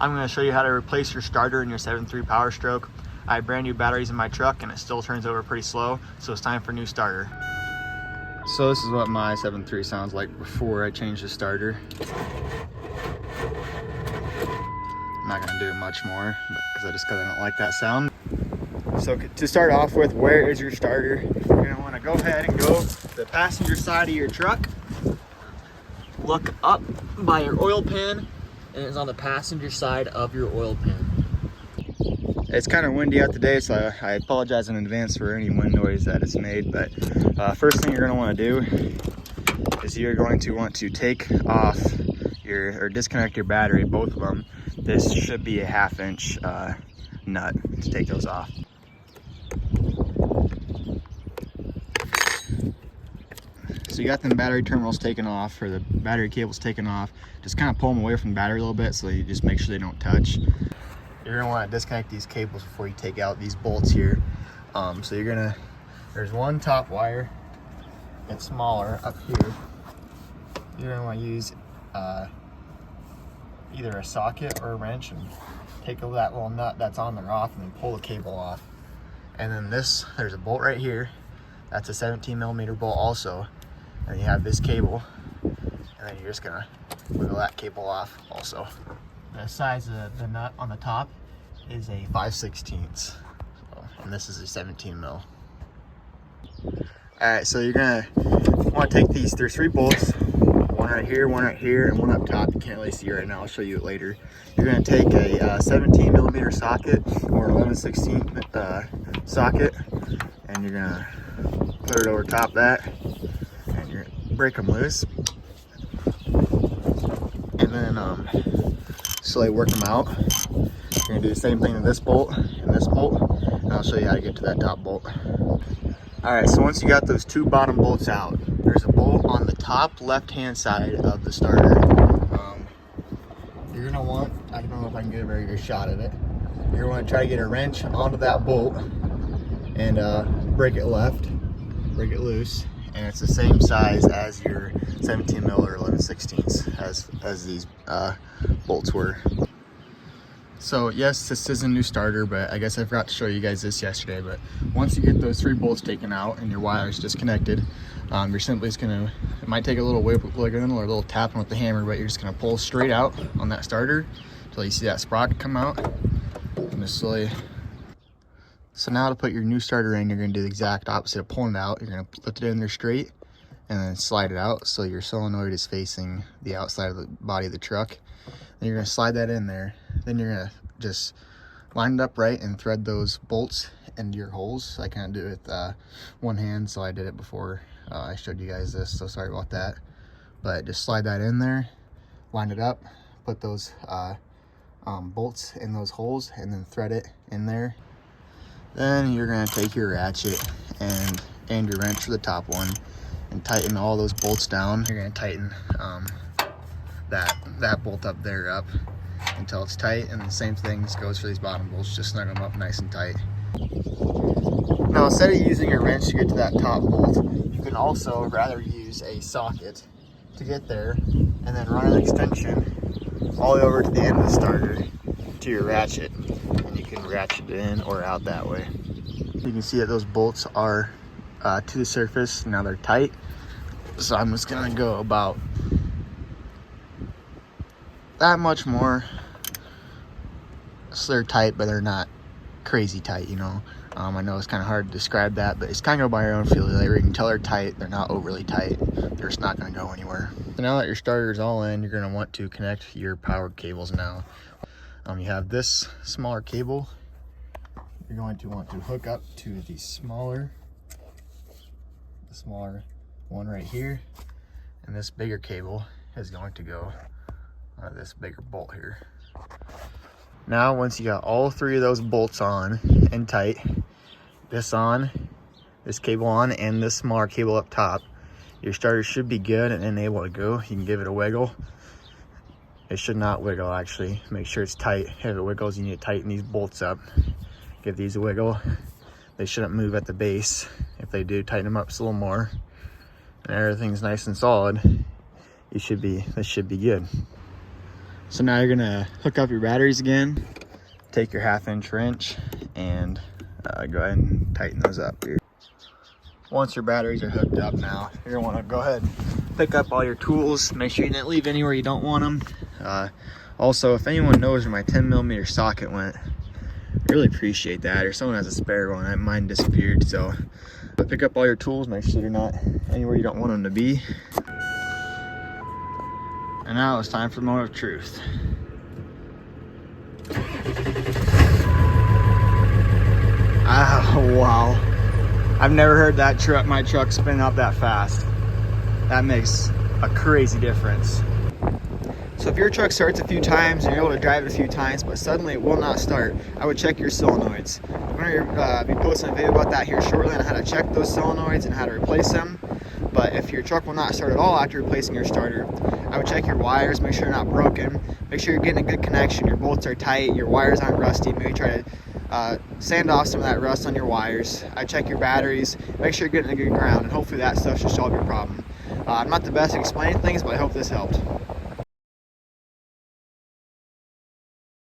I'm going to show you how to replace your starter in your 7.3 Powerstroke. I have brand new batteries in my truck and it still turns over pretty slow, so it's time for a new starter. So this is what my 7.3 sounds like before I change the starter. I'm not going to do it much more because I don't like that sound. So to start off with, where is your starter? You're going to want to go ahead and go to the passenger side of your truck. Look up by your oil pan, and it's on the passenger side of your oil pan. It's kind of windy out today, so I apologize in advance for any wind noise that is made, but first thing you're going to want to do is you're going to want to take off or disconnect your battery, both of them. This should be a 1/2 inch nut to take those off. So you got them battery terminals taken off, or the battery cables taken off. Just kind of pull them away from the battery a little bit so you just make sure they don't touch. You're gonna want to disconnect these cables before you take out these bolts here. So there's one top wire, it's smaller up here. You're gonna want to use either a socket or a wrench and take that little nut that's on there off and then pull the cable off. And then there's a bolt right here. That's a 17mm bolt also. And you have this cable, and then you're just gonna wiggle that cable off also. The size of the nut on the top is a 5/16, and this is a 17mm. Alright, so you're gonna want to take these, there's 3 bolts, one right here, and one up top. You can't really see right now, I'll show you it later. You're gonna take a 17mm socket or an 11/16 socket, and you're gonna put it over top that, and you're gonna break them loose, and then slowly work them out. You're gonna do the same thing to this bolt and this bolt, and I'll show you how to get to that top bolt. Alright, so once you got those 2 bottom bolts out, there's a bolt on the top left-hand side of the starter. You're gonna want, I don't know if I can get a very good shot of it. You're gonna try to get a wrench onto that bolt and break it loose, and it's the same size as your 17mm or 11/16 as these bolts were. So yes, this is a new starter, but I guess I forgot to show you guys this yesterday. But once you get those 3 bolts taken out and your wires disconnected, you're simply just gonna, it might take a little wiggling or a little tapping with the hammer, but you're just gonna pull straight out on that starter until you see that sprocket come out, and just slowly. So now to put your new starter in, you're gonna do the exact opposite of pulling it out. You're gonna lift it in there straight and then slide it out so your solenoid is facing the outside of the body of the truck. Then you're gonna slide that in there. Then you're gonna just line it up right and thread those bolts into your holes. So I can't do it with one hand, so I did it before I showed you guys this, so sorry about that. But just slide that in there, line it up, put those bolts in those holes, and then thread it in there. Then you're gonna take your ratchet and your wrench for the top one and tighten all those bolts down. You're gonna tighten that bolt up there up until it's tight, and the same thing goes for these bottom bolts. Just snug them up nice and tight. Now instead of using a wrench to get to that top bolt, you can also rather use a socket to get there, and then run an extension all the way over to the end of the starter to your ratchet, and you can ratchet it in or out that way. You can see that those bolts are to the surface. Now they're tight, so I'm just gonna go about that much more. So they're tight, but they're not crazy tight, you know. I know it's kind of hard to describe that, but it's kind of go by your own feel. You can tell they're tight. They're not overly tight. They're just not going to go anywhere. So now that your starter is all in, you're going to want to connect your power cables now. You have this smaller cable. You're going to want to hook up to the smaller one right here, and this bigger cable is going to go on this bigger bolt here. Now once you got all 3 of those bolts on and tight, this cable on, and this smaller cable up top, your starter should be good and able to go. You can give it a wiggle. It should not wiggle, actually. Make sure it's tight. If it wiggles, you need to tighten these bolts up. Give these a wiggle. They shouldn't move at the base. If they do, tighten them up just a little more, and everything's nice and solid. This should be good. So now you're gonna hook up your batteries again, take your 1/2-inch wrench, and go ahead and tighten those up here. Once your batteries are hooked up now, you're gonna wanna go ahead and pick up all your tools. Make sure you didn't leave anywhere you don't want them. Also, if anyone knows where my 10mm socket went, I really appreciate that. Or someone has a spare one, mine disappeared. So pick up all your tools, make sure they're not anywhere you don't want them to be. And now it's time for the moment of truth. Oh, wow. I've never heard that my truck spin up that fast. That makes a crazy difference. So if your truck starts a few times and you're able to drive it a few times, but suddenly it will not start, I would check your solenoids. I'm going to be posting a video about that here shortly on how to check those solenoids and how to replace them. But if your truck will not start at all after replacing your starter, I would check your wires, make sure they're not broken, make sure you're getting a good connection, your bolts are tight, your wires aren't rusty, maybe try to sand off some of that rust on your wires. I check your batteries, make sure you're getting a good ground, and hopefully that stuff should solve your problem. I'm not the best at explaining things, but I hope this helped.